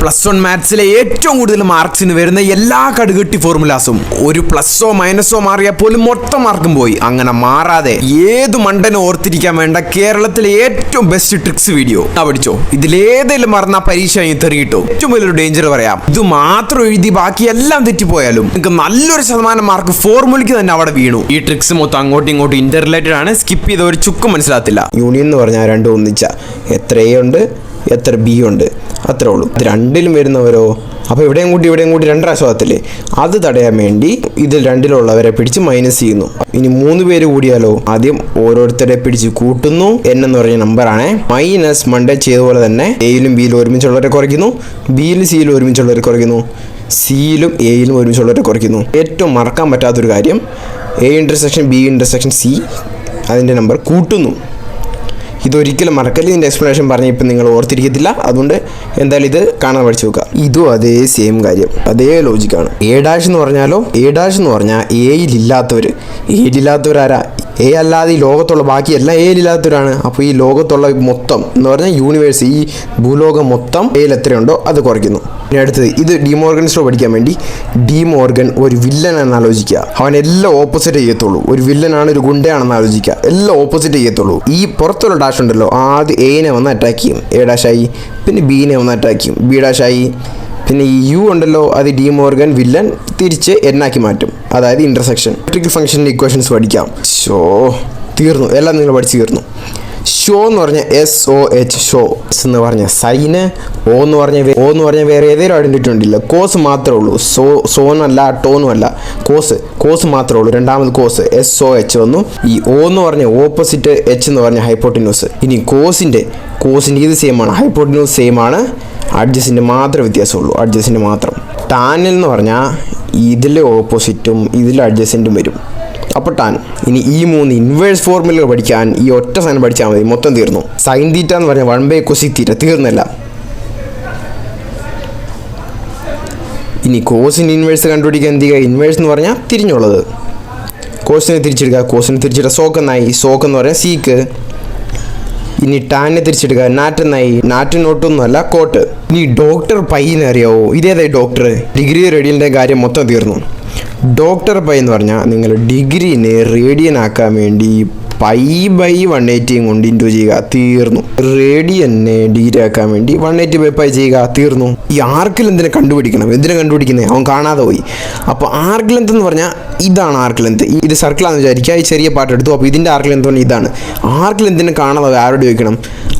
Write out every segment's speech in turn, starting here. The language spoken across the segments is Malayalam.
+1 മാത്സിലെ ഏറ്റവും കൂടുതൽ മാർക്സിന് വരുന്ന എല്ലാ കടുകെട്ടി ഫോർമുലാസും ഒരു പ്ലസോ മൈനസോ മാറിയാൽ പോലും മൊത്തം മാർക്കും പോയി. അങ്ങനെ മാറാതെ ഏത് മണ്ടനും ഓർത്തിരിക്കാൻ വേണ്ട കേരളത്തിലെ ഏറ്റവും ബെസ്റ്റ് ട്രിക്സ് വീഡിയോ പഠിച്ചോ. ഇതിലേതെങ്കിലും മറന്ന പരീക്ഷ തെറിയിട്ടോ. ഏറ്റവും വലിയൊരു ഡേഞ്ചർ പറയാം, ഇത് മാത്രം എഴുതി ബാക്കി എല്ലാം തെറ്റിപ്പോയാലും നിങ്ങൾക്ക് നല്ലൊരു ശതമാനം മാർക്ക് ഫോർമുലയ്ക്ക് തന്നെ അവിടെ വീണു. ഈ ട്രിക്സ് മൊത്തം അങ്ങോട്ടും ഇങ്ങോട്ടും ഇന്റർറിലേറ്റഡ് ആണ്. സ്കിപ്പ് ചെയ്ത ഒരു ചുക്കും മനസ്സിലാകത്തില്ല. യൂണിയൻ എന്ന് പറഞ്ഞാൽ രണ്ടും ഒന്നിച്ച എത്ര എ ഉണ്ട് എത്ര ബി ഉണ്ട് അത്രേ ഉള്ളൂ. ഇത് രണ്ടിലും വരുന്നവരോ അപ്പോൾ ഇവിടെയും കൂടി 2 പ്രാവശ്യത്തില്ലേ, അത് തടയാൻ വേണ്ടി ഇതിൽ രണ്ടിലുള്ളവരെ പിടിച്ച് മൈനസ് ചെയ്യുന്നു. ഇനി 3 പേര് കൂടിയാലോ, ആദ്യം ഓരോരുത്തരെ പിടിച്ച് കൂട്ടുന്നു. n എന്ന് പറഞ്ഞ നമ്പറാണ്. മൈനസ് മണ്ടേ ചെയ്ത പോലെ തന്നെ എയിലും ബിയിലും ഒരുമിച്ചുള്ളവരെ കുറയ്ക്കുന്നു, ബിയിലും സിയിലും ഒരുമിച്ചുള്ളവരെ കുറയ്ക്കുന്നു, സിയിലും എയിലും ഒരുമിച്ചുള്ളവരെ കുറയ്ക്കുന്നു. ഏറ്റവും മറക്കാൻ പറ്റാത്തൊരു കാര്യം, A intersection B intersection C അതിൻ്റെ നമ്പർ കൂട്ടുന്നു. ഇതൊരിക്കലും മറക്കല്ല. ഇതിൻ്റെ എക്സ്പ്ലനേഷൻ പറഞ്ഞ് ഇപ്പം നിങ്ങൾ ഓർത്തിരിക്കത്തില്ല. അതുകൊണ്ട് എന്തായാലും ഇത് കാണാൻ പഠിച്ചു നോക്കുക. ഇതും അതേ സെയിം കാര്യം, അതേ ലോജിക്കാണ്. എ ഡാഷ് എന്ന് പറഞ്ഞാലോ, എ ഡാഷ് എന്ന് പറഞ്ഞാൽ എയിലില്ലാത്തവരാരാ? എ അല്ലാതെ ഈ ലോകത്തുള്ള ബാക്കി എല്ലാം എയിലില്ലാത്തവരാണ്. അപ്പോൾ ഈ ലോകത്തുള്ള മൊത്തം എന്ന് പറഞ്ഞാൽ യൂണിവേഴ്സ്, ഈ ഭൂലോകം മൊത്തം എയിൽ എത്രയുണ്ടോ അത് കുറയ്ക്കുന്നു. ഇനി അടുത്തത്, ഇത് ഡിമോർഗൻസ് ലോ പഠിക്കാൻ വേണ്ടി ഡിമോർഗൻ ഒരു വില്ലൻ എന്ന് ആലോചിക്കുക. അവൻ എല്ലാം ഓപ്പോസിറ്റ് ചെയ്യത്തുള്ളൂ. ഒരു വില്ലനാണ്, ഒരു ഗുണ്ടയാണെന്ന് ആലോചിക്കുക. എല്ലാം ഓപ്പോസിറ്റ് ചെയ്യത്തുള്ളൂ. ഈ പുറത്തുള്ള ഡാഷ് ഉണ്ടല്ലോ, ആദ്യം എനെ വന്ന് അറ്റാക്ക് ചെയ്യും, എ ഡാഷായി. പിന്നെ ബീനെ വന്ന് അറ്റാക്ക് ചെയ്യും, ബി ഡാഷായി. പിന്നെ ഈ യു ഉണ്ടല്ലോ, അത് ഡിമോർഗൻ വില്ലൻ തിരിച്ച് എന്നാക്കി മാറ്റും, അതായത് ഇൻ്റർസെക്ഷൻ. ഇലക്ട്രിക്കൽ ഫംഗ്ഷൻ്റെ ഇക്വേഷൻസ് പഠിക്കാം. തീർന്നു, എല്ലാം നിങ്ങൾ പഠിച്ചു തീർന്നു. ഷോ എന്ന് പറഞ്ഞാൽ SOH ഷോ എന്ന് പറഞ്ഞാൽ സൈന്, ഓ എന്ന് പറഞ്ഞാൽ വേറെ ഏതെങ്കിലും ഐഡൻറ്റിറ്റി ഉണ്ടില്ല. കോസ് മാത്രമേ ഉള്ളൂ. സോനല്ല ടോനും അല്ല, കോസ് മാത്രമേ ഉള്ളൂ. രണ്ടാമത് കോസ് SOH വന്നു. ഈ ഓ എന്ന് പറഞ്ഞ ഓപ്പോസിറ്റ്, എച്ച് എന്ന് പറഞ്ഞ ഹൈപ്പോട്ടിന്യൂസ്. ഇനി കോസിൻ്റെ ഇത് സെയിം ആണ്, ഹൈപ്പോട്ടിന്യൂസ് സെയിം ആണ്, അഡ്ജസിൻ്റെ മാത്രമേ വ്യത്യാസമുള്ളൂ, അഡ്ജസിൻ്റെ മാത്രം. ടാനിൽ എന്ന് പറഞ്ഞാൽ ഇതിലെ ഓപ്പോസിറ്റും ഇതിലെ അഡ്ജസൻറ്റും വരും, അപ്പോൾ ടാൻ. ഇനി ഈ 3 ഇൻവേഴ്സ് ഫോർമുല പഠിക്കാൻ ഈ ഒറ്റ സാധനം പഠിച്ചാൽ മതി, മൊത്തം തീർന്നു. സൈൻ തീറ്റ എന്ന് പറഞ്ഞാൽ 1/cosec തീറ്റ, തീർന്നല്ല. ഇനി കോസിന് ഇൻവേഴ്സ് കണ്ടുപിടിക്കാൻ എന്ത് ചെയ്യുക? ഇൻവേഴ്സ് എന്ന് പറഞ്ഞാൽ തിരിഞ്ഞുള്ളത്, കോസിനെ തിരിച്ചിടുക. സോക്ക് എന്ന് പറഞ്ഞാൽ സീക്ക്. ഇനി ടാനെ തിരിച്ചെടുക്കുക, നാറ്റ് എന്നായി. നാറ്റ് നോട്ടൊന്നുമല്ല, കോട്ട്. ഇനി ഡോക്ടർ പൈനെ അറിയാവോ? ഇതേതായി ഡോക്ടർ? ഡിഗ്രി റേഡിയൻ്റെ കാര്യം മൊത്തം തീർന്നു. ഡോക്ടർ പൈ എന്ന് പറഞ്ഞാൽ നിങ്ങൾ ഡിഗ്രീനെ റേഡിയൻ ആക്കാൻ വേണ്ടി π/180 കൊണ്ട് ഇൻറ്റു ചെയ്യുക, തീർന്നു. റേഡിയനെ ഡിഗ്രി ആക്കാൻ വേണ്ടി 180/π ചെയ്യുക, തീർന്നു. ഈ ആർക്ക് ലെന്തിനെ കണ്ടുപിടിക്കണം. എന്തിനാ കണ്ടുപിടിക്കുന്നത്? അവൻ കാണാതെ പോയി. അപ്പോൾ ആർക്ക് ലെന്ത് എന്ന് പറഞ്ഞാൽ ഇതാണ് ആർക്ക് ലെന്ത്. ഇത് സർക്കിളാണെന്ന് വിചാരിക്കുക, ഈ ചെറിയ പാർട്ട് എടുത്തു. അപ്പോൾ ഇതിൻ്റെ ആർക്ക് ലെന്ത് പറഞ്ഞാൽ ഇതാണ്. ആർക്ക് ലെന്തിനെ കാണാതെ ആരോട് ചോദിക്കണം?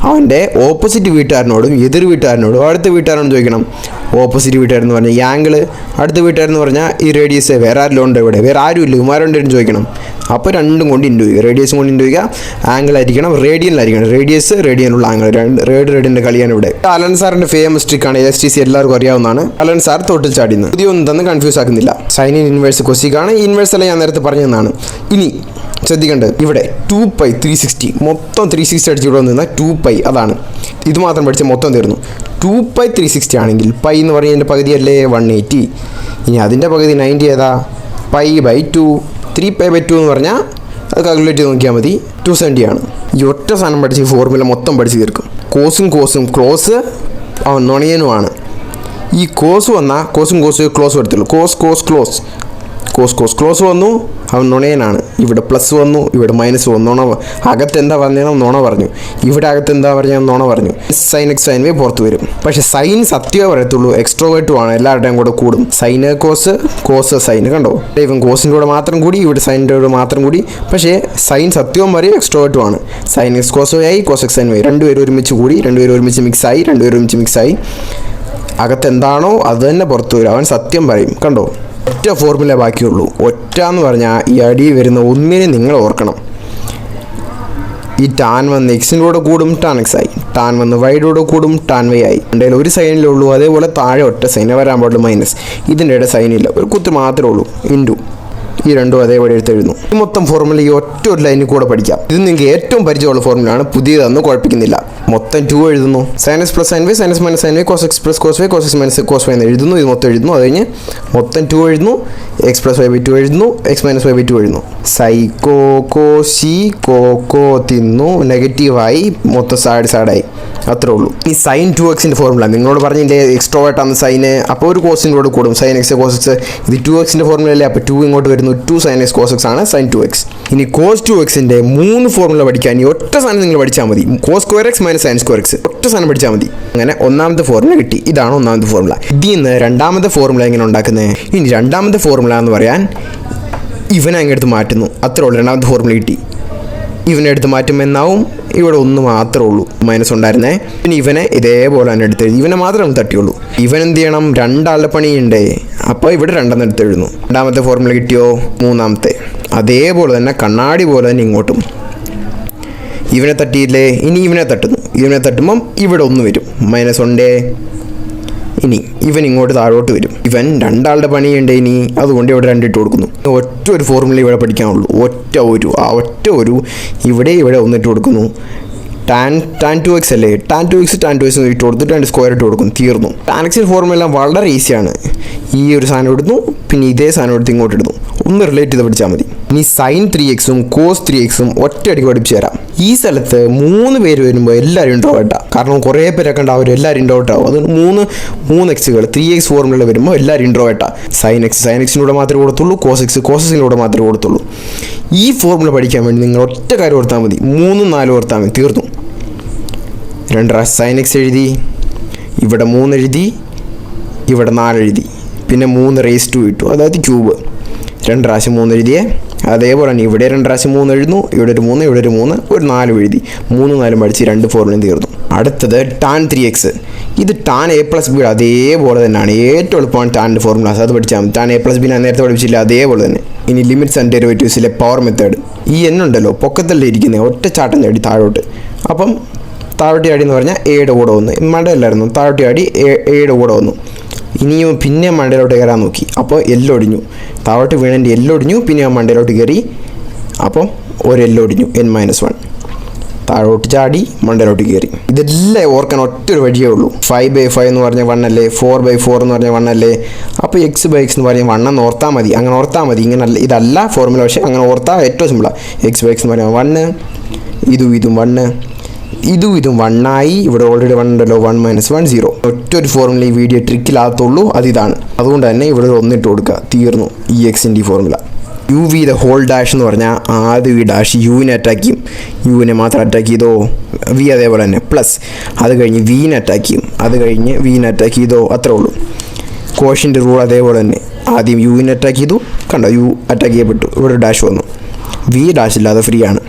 അവൻ്റെ ഓപ്പോസിറ്റ് വീട്ടുകാരനോടും എതിർ വീട്ടുകാരനോടും അടുത്ത വീട്ടുകാരനോടും ചോദിക്കണം. ഓപ്പോസിറ്റ് വീട്ടുകാരെന്ന് പറഞ്ഞാൽ ഈ ആംഗിള്, അടുത്ത വീട്ടുകാരെന്ന് പറഞ്ഞാൽ ഈ റേഡിയസ്. വേറെ ആരെങ്കിലും ഉണ്ടോ ഇവിടെ? വേറെ ആരും ഇല്ല, ഇവന്മാരുണ്ടെന്ന് ചോദിക്കണം. അപ്പോൾ രണ്ടും കൊണ്ട് ഇൻറ്റു ചെയ്യുക, റേഡിയസും കൊണ്ട് ഇൻറ്റു ചെയ്യുക. ആംഗിൾ ആയിരിക്കണം, റേഡിയനിലായിരിക്കണം. റേഡിയസ് റേഡിയനുള്ള ആംഗിൾ, റേഡിയൻ്റെ കളിയാണ് ഇവിടെ. അലൻ സാറിൻ്റെ ഫേമസ് ട്രിക്കാണ്, STC എല്ലാവർക്കും അറിയാവുന്നതാണ്. അലൻ സാർ തൊട്ടിൽ ചാടിന്ന് പുതിയൊന്നും തന്നെ കൺഫ്യൂസ് ആക്കുന്നില്ല. സൈനിൻ ഇൻവേഴ്സ് കൊസിക്കാണ്. ഈ ഇൻവേഴ്സ് എല്ലാം ഞാൻ നേരത്തെ പറഞ്ഞതാണ്. ഇനി ശ്രദ്ധിക്കേണ്ടത്, ഇവിടെ 2π360 മൊത്തം 360 അടിച്ചിവിടെ വന്നിരുന്ന 2π, അതാണ്. ഇത് മാത്രം പഠിച്ച് മൊത്തം തീർന്നു. 2π360 ആണെങ്കിൽ പൈ എന്ന് പറയുന്നതിൻ്റെ പകുതിയല്ലേ 180. ഇനി അതിൻ്റെ പകുതി 90 ഏതാ? π/2. 3π/2 എന്ന് പറഞ്ഞാൽ അത് കാൽക്കുലേറ്റ് ചെയ്ത് നോക്കിയാൽ മതി, 270 ആണ്. ഈ ഒറ്റ സാധനം പഠിച്ച് ഫോർമുല മൊത്തം പഠിച്ച് തീർക്കും. കോസും ക്ലോസ് അവൻ നുണയനുമാണ്. ഈ കോസ് വന്നാൽ കോസും ക്ലോസ് വരത്തുള്ളൂ. ക്ലോസ് വന്നു, അവൻ നുണയനാണ്. ഇവിടെ പ്ലസ് വന്നു, ഇവിടെ മൈനസ് വന്നു. അകത്ത് എന്താ പറഞ്ഞാൽ നുണ പറഞ്ഞു, ഇവിടെ അകത്ത് എന്താ പറഞ്ഞാൽ നുണ പറഞ്ഞു. സൈൻ എക്സ് സൈൻ വേ പുറത്ത് വരും. പക്ഷേ സൈൻ സത്യമേ പറയത്തുള്ളൂ, എക്സ്ട്രോവേർട്ടും ആണ്, എല്ലാവരുടെയും കൂടെ കൂടും. സൈന് കോസ് സൈന്, കണ്ടോ? ഇവൻ കോസിൻ്റെ കൂടെ മാത്രം കൂടി, ഇവിടെ സൈനിൻ്റെ കൂടെ മാത്രം കൂടി. പക്ഷേ സൈൻ സത്യവും പറയും, എക്സ്ട്രോവേർട്ടും ആണ്. സൈൻ എക്സ് കോസ് വേ ആയി, കോസ് എക്സ് സൈൻ വേ, രണ്ടുപേരും ഒരുമിച്ച് കൂടി, രണ്ടുപേരും ഒരുമിച്ച് മിക്സായി. അകത്ത് എന്താണോ അത് തന്നെ പുറത്ത് വരും. അവൻ സത്യം പറയും, കണ്ടോ? ഒറ്റ ഫോർമുല ബാക്കിയുള്ളൂ. ഒറ്റ എന്ന് പറഞ്ഞാൽ ഈ അടി വരുന്ന ഒന്നിനെ നിങ്ങൾ ഓർക്കണം. ഈ ടാൻ വന്ന് എക്സിൻ്റെ കൂടെ കൂടും, ടാൻ എക്സ് ആയി. ടാൻ വന്ന് വൈയുടെ കൂടെ കൂടും, ടാൻ വൈ ആയി. എൻ്റെ ഒരു സൈനിലേ ഉള്ളൂ. അതേപോലെ താഴെ ഒറ്റ സൈനെ വരാൻ പാടുള്ളൂ, മൈനസ്. ഇതിൻ്റെ ഇടയിൽ സൈനില്ല, ഒരു കുത്ത് മാത്രമേ ഉള്ളൂ, ഇൻറ്റു. ഈ രണ്ടും അതേപോലെ എഴുതുന്നു. ഈ മൊത്തം ഫോർമുല ഈ ഒറ്റ ഒരു ലൈനിൽ കൂടെ പഠിക്കാം. ഇത് നിങ്ങൾക്ക് ഏറ്റവും പരിചയമുള്ള ഫോർമുലയാണ്, പുതിയതൊന്നും കുഴപ്പിക്കുന്നില്ല. മൊത്തം 2 എഴുതുന്നു. Sine x plus sine y, sine x minus sine y, cos x plus cos y, cos x minus cos y എന്ന് എഴുതുന്നു. ഇത് മൊത്തം എഴുതുന്നു. അത് കഴിഞ്ഞ് മൊത്തം 2 എഴുതുന്നു, x + y/2 എഴുതുന്നു, x - y/2 എഴുതുന്നു. സൈക്കോ കോശി കോക്കോ തിന്നു നെഗറ്റീവായി മൊത്തം സാഡായി. അത്രേ ഉള്ളൂ. ഈ സൈൻ 2x ഫോർമുല നിങ്ങളോട് പറഞ്ഞില്ലേ എക്സ്ട്രോവേർട്ടാണ് സൈന്, അപ്പോൾ ഒരു കോസിൻ്റെ കൂടെ കൂടും സൈൻ എക്സ് കോസ് എക്സ്. ഇത് 2x ഫോർമുല അല്ലേ, അപ്പോൾ 2 ഇങ്ങോട്ട് വരുന്നു, 2 സൈൻ എക്സ് കോസ് എക്സ് ആണ് സൈൻ 2x. ഇനി കോസ് 2x 3 ഫോർമുല പഠിക്കാൻ ഈ ഒറ്റ സാധനം നിങ്ങൾ പഠിച്ചാൽ മതി. Cos square x minus sine square x ഒറ്റ സാധനം പഠിച്ചാൽ മതി. അങ്ങനെ ഒന്നാമത്തെ ഫോർമുല കിട്ടി. ഇതാണ് ഒന്നാമത്തെ ഫോർമുല. ഇതിൽ നിന്ന് രണ്ടാമത്തെ ഫോർമുല എങ്ങനെ ഉണ്ടാക്കുന്നത്? ഇനി രണ്ടാമത്തെ ഫോർമുല എന്ന് പറയാൻ ഇവനെ അങ്ങെടുത്ത് മാറ്റുന്നു, അത്രേ ഉള്ളൂ. രണ്ടാമത്തെ ഫോർമുല കിട്ടി. ഇവനെ എടുത്ത് മാറ്റുമ്പോൾ എന്നാവും ഇവിടെ ഒന്ന് മാത്രമേ ഉള്ളൂ മൈനസ് ഉണ്ടായിരുന്നേ. പിന്നെ ഇവനെ ഇതേപോലെ തന്നെ എടുത്തെഴുതി, ഇവനെ മാത്രമേ തട്ടിയുള്ളൂ. ഇവൻ എന്ത് ചെയ്യണം? രണ്ടാളുടെ പണിയുണ്ടേ, അപ്പോൾ ഇവിടെ രണ്ടെണ്ണം എടുത്തെഴുതുന്നു. രണ്ടാമത്തെ ഫോർമുല കിട്ടിയോ? മൂന്നാമത്തെ അതേപോലെ തന്നെ കണ്ണാടി പോലെ തന്നെ ഇങ്ങോട്ടും ഇവനെ തട്ടിയില്ലേ, ഇനി ഇവനെ തട്ടുന്നു. ഇവനെ തട്ടുമ്പം ഇവിടെ ഒന്ന് വരും മൈനസ് ഉണ്ടേ. ഇനി ഇവൻ ഇങ്ങോട്ട് താഴോട്ട് വരും. ഇവൻ രണ്ടാളുടെ പണിയുണ്ട് ഇനി, അതുകൊണ്ട് ഇവിടെ 2 ഇട്ട് കൊടുക്കുന്നു. ഒറ്റ ഒരു ഫോർമുല ഇവിടെ പഠിക്കാനുള്ളൂ, ഒറ്റ ഒരു ഇവിടെ 1 ഇട്ട് കൊടുക്കുന്നു. tan 2x അല്ലേ, tan 2x ഇട്ട് കൊടുത്തിട്ട് 2 സ്ക്വയർ ഇട്ട് കൊടുക്കും, തീർന്നു. tan x ഫോർമുല വളരെ ഈസിയാണ്. ഈ ഒരു സാധനം എടുത്തു, പിന്നെ ഇതേ സാധനം എടുത്ത് ഇങ്ങോട്ട് ഇടുന്നു. ഒന്ന് റിലേറ്റ് ചെയ്ത് പഠിച്ചാൽ മതി. ഇനി സൈൻ 3x കോസ് 3x ഒറ്റയടിക്ക് പഠിപ്പിച്ചു തരാം. ഈ സ്ഥലത്ത് 3 പേര് വരുമ്പോൾ എല്ലാവരും ഇൻട്രോവേർട്ടാണ്. കാരണം കുറേ പേരൊക്കെ ഉണ്ടാവും, എല്ലാവരും ഇൻട്രോവേർട്ടാവും. അത് 3 എക്സുകൾ 3x ഫോർമുല വരുമ്പോൾ എല്ലാവരും ഇൻട്രോവേർട്ടാണ്. സൈൻ എക്സിലൂടെ മാത്രമേ കൊടുത്തുള്ളൂ, കോസ് എക്സിലൂടെ മാത്രമേ കൊടുത്തുള്ളൂ. ഈ ഫോർമുല പഠിക്കാൻ വേണ്ടി നിങ്ങൾ ഒറ്റ കാര്യം ഓർത്താൽ മതി, 3 4 ഓർത്താൽ മതി, തീർന്നു. 2 പ്രാവശ്യം സൈൻ എക്സ് എഴുതി, ഇവിടെ 3 എഴുതി, ഇവിടെ 4 എഴുതി, പിന്നെ 3 റേസ് 2 ഇട്ടു, അതായത് ക്യൂബ്. 2 പ്രാവശ്യം 3 എഴുതിയേ. അതേപോലെ തന്നെ ഇവിടെ 2 പ്രാവശ്യം 3 എഴുതുന്നു, ഇവിടെ ഒരു 3, ഇവിടെ ഒരു 3, ഒരു 4 എഴുതി. 3 4 പഠിച്ച് 2 ഫോർമുലയും തീർന്നു. അടുത്തത് tan 3x. ഇത് tan a+b അതേപോലെ തന്നെയാണ്. ഏറ്റവും എളുപ്പമാണ് ടാൻ്റെ ഫോർമുലാസ്, അത് പഠിച്ചാൽ മതി. tan a+b ഞാൻ നേരത്തെ പഠിപ്പിച്ചില്ല, അതേപോലെ തന്നെ. ഇനി ലിമിറ്റ്സ് ആൻഡ് ഡെറിവേറ്റീവ്സിലെ പവർ മെത്തേഡ്. ഈ എന്നുണ്ടല്ലോ പൊക്കത്തല്ലേ ഇരിക്കുന്നത്, ഒറ്റ ചാട്ടം ചാടി താഴോട്ട്. അപ്പം താഴോട്ട് ചാടി എന്ന് പറഞ്ഞാൽ എയുടെ കൂടെ വന്നു, മണ്ടയിലായിരുന്നു, താഴോട്ട് ചാടി എയുടെ കൂടെ വന്നു. ഇനിയും പിന്നെ മണ്ടയിലോട്ട് കയറാൻ നോക്കി, അപ്പോൾ എല്ലൊടിഞ്ഞു. താഴോട്ട് വീണൻ്റെ എല്ലൊടിഞ്ഞു, പിന്നെ മണ്ടയിലോട്ട് കയറി, അപ്പം ഒരു എല്ലൊടിഞ്ഞു, n-1. താഴോട്ട് ചാടി മണ്ടയിലോട്ട് കയറി. ഇതെല്ലാം ഓർക്കാൻ ഒറ്റൊരു വഴിയേ ഉള്ളൂ. 5/5 എന്ന് പറഞ്ഞാൽ 1 അല്ലേ, 4/4 എന്ന് പറഞ്ഞാൽ 1 അല്ലേ, അപ്പോൾ x/x എന്ന് പറഞ്ഞാൽ 1 എന്ന് ഓർത്താൽ മതി. അങ്ങനെ ഓർത്താൽ മതി. ഇങ്ങനെ ഇതല്ല ഫോർമുല, പക്ഷേ അങ്ങനെ ഓർത്താൽ ഏറ്റവും സിമ്പിളാണ്. x/x എന്ന് പറഞ്ഞാൽ 1, ഇതും 1, ഇതും 1 ആയി. ഇവിടെ ഓൾറെഡി 1 ഉണ്ടല്ലോ, 1 - 1 0. ഒറ്റൊരു ഫോർമുല ഈ വീഡിയോ ട്രിക്കിലാകത്തുള്ളൂ, അതിതാണ്. അതുകൊണ്ട് തന്നെ ഇവിടെ 1 ഇട്ട് കൊടുക്കുക, തീർന്നു ഈ എക്സിൻ്റെ ഈ formula. UV the whole dash എന്ന് പറഞ്ഞാൽ ആദ്യം ഈ ഡാഷ് യുവിനെ അറ്റാക്ക് ചെയ്യും, യുവിനെ മാത്രം അറ്റാക്ക് ചെയ്തോ. വി അതേപോലെ തന്നെ പ്ലസ്, അത് കഴിഞ്ഞ് വീനെ അറ്റാക്ക് ചെയ്യും, അത് കഴിഞ്ഞ് വീനെ അറ്റാക്ക് ചെയ്തോ, അത്രേ ഉള്ളൂ. കോഷ്യൻ്റെ റൂൾ അതേപോലെ തന്നെ, ആദ്യം യുവിനെ അറ്റാക്ക് ചെയ്തു, കണ്ടോ യു അറ്റാക്ക് ചെയ്യപ്പെട്ടു, ഇവിടെ ഡാഷ് വന്നു. വി ഡാഷ് ഇല്ലാതെ ഫ്രീ ആണ്.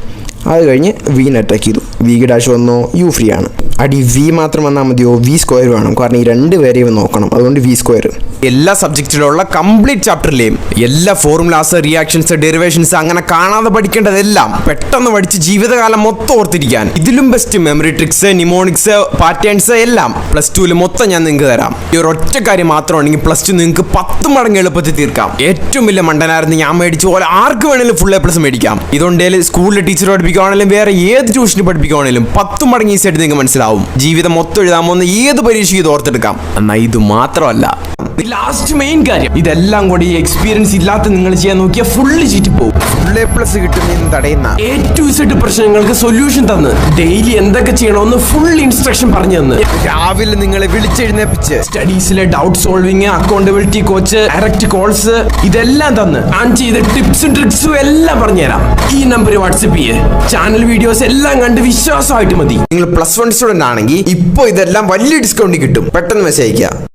അത് കഴിഞ്ഞ് വീനെ അറ്റാക്ക് ചെയ്തു, വിക്ക് ഡാഷ് വന്നോ, യു ഫ്രീ ആണ്. അടി വി മാത്രം വന്നാൽ മതിയോ, വി സ്ക്വയർ വേണം, കാരണം ഈ 2 പേരെയും നോക്കണം, അതുകൊണ്ട് വി സ്ക്വയർ. എല്ലാ സബ്ജക്റ്റിലുള്ള കംപ്ലീറ്റ് ചാപ്റ്ററിലെയും എല്ലാ ഫോർമുലാസ്, റിയാക്ഷൻസ്, ഡെറിവേഷൻസ് അങ്ങനെ കാണാതെ പഠിക്കേണ്ടതെല്ലാം പെട്ടെന്ന് പഠിച്ച് ജീവിതകാലം മൊത്തം ഓർത്തിരിക്കാൻ ഇതിലും best memory tricks, mnemonics, patterns എല്ലാം +2 മൊത്തം ഞാൻ നിങ്ങൾക്ക് തരാം. ഈ ഒരു ഒറ്റ കാര്യം മാത്രമാണെങ്കിൽ +2 നിങ്ങൾക്ക് 10 മടങ്ങ് എളുപ്പത്തിൽ തീർക്കാം. ഏറ്റവും വലിയ മണ്ടനായിരുന്നു ഞാൻ മേടിച്ച പോലെ ആർക്ക് വേണമെങ്കിലും ഫുൾ A+ മേടിക്കാം. ഇതുകൊണ്ടേലും സ്കൂളിലെ ടീച്ചർ പഠിപ്പിക്കുകയാണെങ്കിലും വേറെ ഏത് ട്യൂഷന് പഠിപ്പിക്കുകയാണെങ്കിലും 10 മടങ്ങ് ഈസിയായിട്ട് നിങ്ങൾക്ക് മനസ്സിലാവും. ജീവിതം മൊത്തം എഴുതാൻ പോകുന്ന ഏത് പരീക്ഷയ്ക്ക് ഇത് ഓർത്തെടുക്കാം. എന്നാൽ ഇത് മാത്രമല്ല, ലാസ്റ്റ് മെയിൻ കാര്യം, ഇതെല്ലാം കൂടി എക്സ്പീരിയൻസ് ഇല്ലാത്ത നിങ്ങൾ ചെയ്യാൻ നോക്കിയാൽ ഫുള്ള് ചീറ്റി പോകും. ഫുൾ A+ കിട്ടുന്നതിന് തടയുന്ന A to Z പ്രശ്നങ്ങൾക്ക് സൊല്യൂഷൻ തന്ന് ഡെയിലി എന്തൊക്കെ ചെയ്യണമെന്ന് ഫുൾ ഇൻസ്ട്രക്ഷൻ പറഞ്ഞു തന്ന് രാവിലെ നിങ്ങളെ വിളിച്ചെഴുന്നേപ്പിച്ച് സ്റ്റഡീസിലെ doubt solving, accountability coach, direct calls ഇതെല്ലാം തന്ന് ഞാൻ ചെയ്ത ടിപ്സും ട്രിക്സും എല്ലാം പറഞ്ഞുതരാം. ഈ നമ്പർ വാട്സ്ആപ്പ് ചെയ്യേ. ചാനൽ വീഡിയോസ് എല്ലാം കണ്ട് വിശ്വാസമായിട്ട് മതി. നിങ്ങൾ +1 സ്റ്റുഡന്റ് ആണെങ്കിൽ ഇപ്പോൾ ഇതെല്ലാം വലിയ ഡിസ്കൗണ്ട് കിട്ടും. പെട്ടെന്ന് മെസ്സേജ് അയക്കുക.